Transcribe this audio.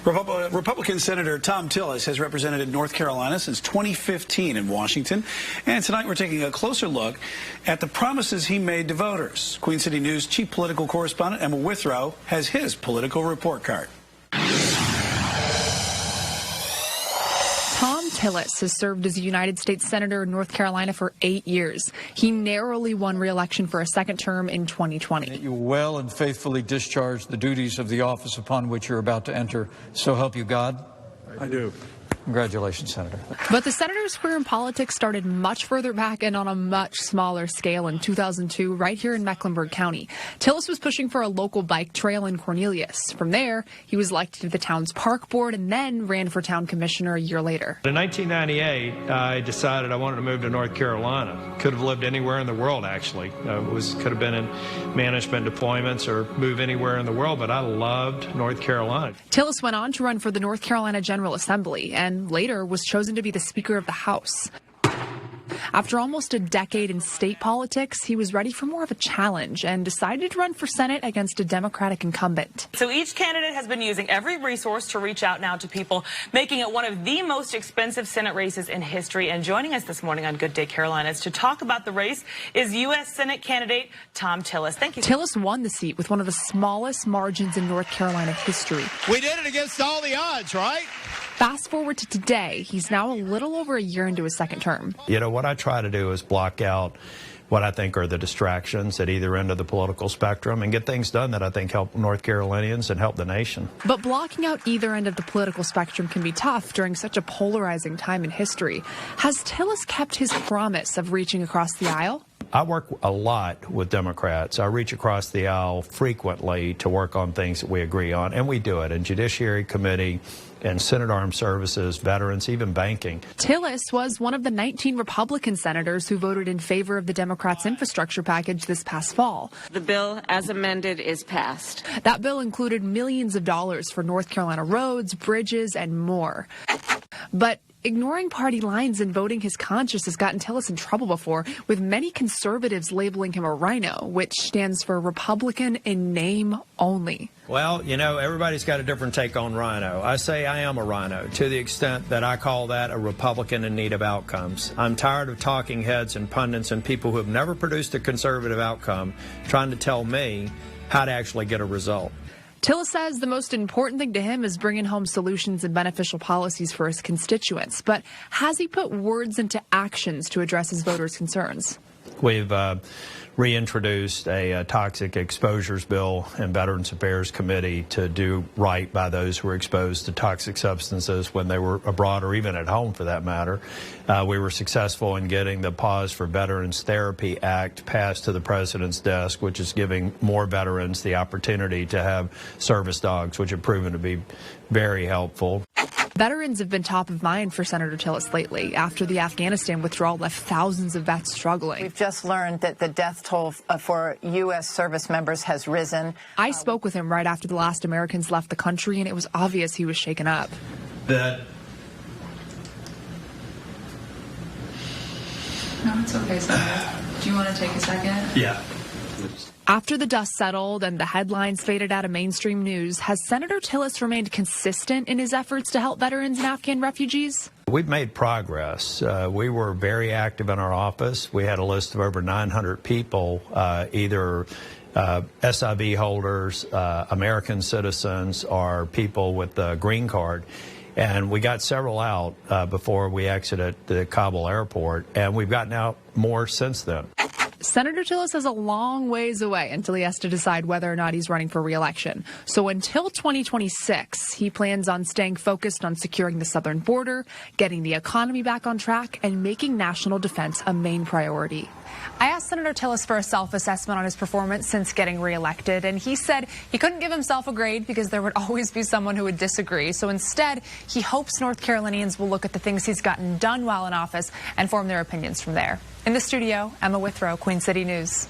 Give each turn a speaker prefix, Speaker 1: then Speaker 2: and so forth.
Speaker 1: Republican Senator Thom Tillis has represented North Carolina since 2015 in Washington. And tonight we're taking a closer look at the promises he made to voters. Queen City News chief political correspondent Emma Withrow has his political report card.
Speaker 2: Thom Tillis has served as a United States Senator in North Carolina for 8 years. He narrowly won re-election for a second term in 2020.
Speaker 3: That you will and faithfully discharge the duties of the office upon which you're about to enter. So help you God?
Speaker 1: I do.
Speaker 3: Congratulations, Senator.
Speaker 2: But the senator's career in politics started much further back and on a much smaller scale in 2002, right here in Mecklenburg County. Tillis was pushing for a local bike trail in Cornelius. From there, he was elected to the town's park board and then ran for town commissioner a year later.
Speaker 4: In 1998, I decided I wanted to move to North Carolina. Could have lived anywhere in the world, actually. Could have been in management deployments or move anywhere in the world, but I loved North Carolina.
Speaker 2: Tillis went on to run for the North Carolina General Assembly and later was chosen to be the Speaker of the House. After almost a decade in state politics, he was ready for more of a challenge and decided to run for Senate against a Democratic incumbent.
Speaker 5: So each candidate has been using every resource to reach out now to people, making it one of the most expensive Senate races in history. And joining us this morning on Good Day Carolinas to talk about the race is U.S. Senate candidate Thom Tillis. Thank you.
Speaker 2: Tillis won the seat with one of the smallest margins in North Carolina history.
Speaker 6: We did it against all the odds, right?
Speaker 2: Fast forward to today, he's now a little over a year into his second term.
Speaker 4: You know, what I try to do is block out what I think are the distractions at either end of the political spectrum and get things done that I think help North Carolinians and help the nation.
Speaker 2: But blocking out either end of the political spectrum can be tough during such a polarizing time in history. Has Tillis kept his promise of reaching across the aisle?
Speaker 4: I work a lot with Democrats. I reach across the aisle frequently to work on things that we agree on, and we do it in Judiciary Committee and Senate Armed Services, veterans, even banking.
Speaker 2: Tillis was one of the 19 Republican senators who voted in favor of the Democrats' infrastructure package this past fall.
Speaker 7: The bill, as amended, is passed.
Speaker 2: That bill included millions of dollars for North Carolina roads, bridges, and more. But ignoring party lines and voting his conscience has gotten Tillis in trouble before, with many conservatives labeling him a rhino, which stands for Republican in name only.
Speaker 4: Well, you know, everybody's got a different take on rhino. I say I am a rhino to the extent that I call that a Republican in need of outcomes. I'm tired of talking heads and pundits and people who have never produced a conservative outcome trying to tell me how to actually get a result.
Speaker 2: Tillis says the most important thing to him is bringing home solutions and beneficial policies for his constituents. But has he put words into actions to address his voters' concerns?
Speaker 4: We've reintroduced a toxic exposures bill in Veterans Affairs Committee to do right by those who were exposed to toxic substances when they were abroad or even at home, for that matter. We were successful in getting the Pause for Veterans Therapy Act passed to the president's desk, which is giving more veterans the opportunity to have service dogs, which have proven to be very helpful.
Speaker 2: Veterans have been top of mind for Senator Tillis lately after the Afghanistan withdrawal left thousands of vets struggling.
Speaker 8: We've just learned that the death toll for U.S. service members has risen.
Speaker 2: I spoke with him right after the last Americans left the country, and it was obvious he was shaken up.
Speaker 9: No, it's okay, Senator. Do you want to take a second?
Speaker 1: Yeah.
Speaker 2: After the dust settled and the headlines faded out of mainstream news, has Senator Tillis remained consistent in his efforts to help veterans and Afghan refugees?
Speaker 4: We've made progress. We were very active in our office. We had a list of over 900 people, either SIV holders, American citizens, or people with the green card. And we got several out before we exited the Kabul airport, and we've gotten out more since then.
Speaker 2: Senator Tillis is a long ways away until he has to decide whether or not he's running for re-election. So until 2026, he plans on staying focused on securing the southern border, getting the economy back on track, and making national defense a main priority. I asked Senator Tillis for a self-assessment on his performance since getting re-elected, and he said he couldn't give himself a grade because there would always be someone who would disagree. So instead, he hopes North Carolinians will look at the things he's gotten done while in office and form their opinions from there. In the studio, Emma Withrow, Queen City News.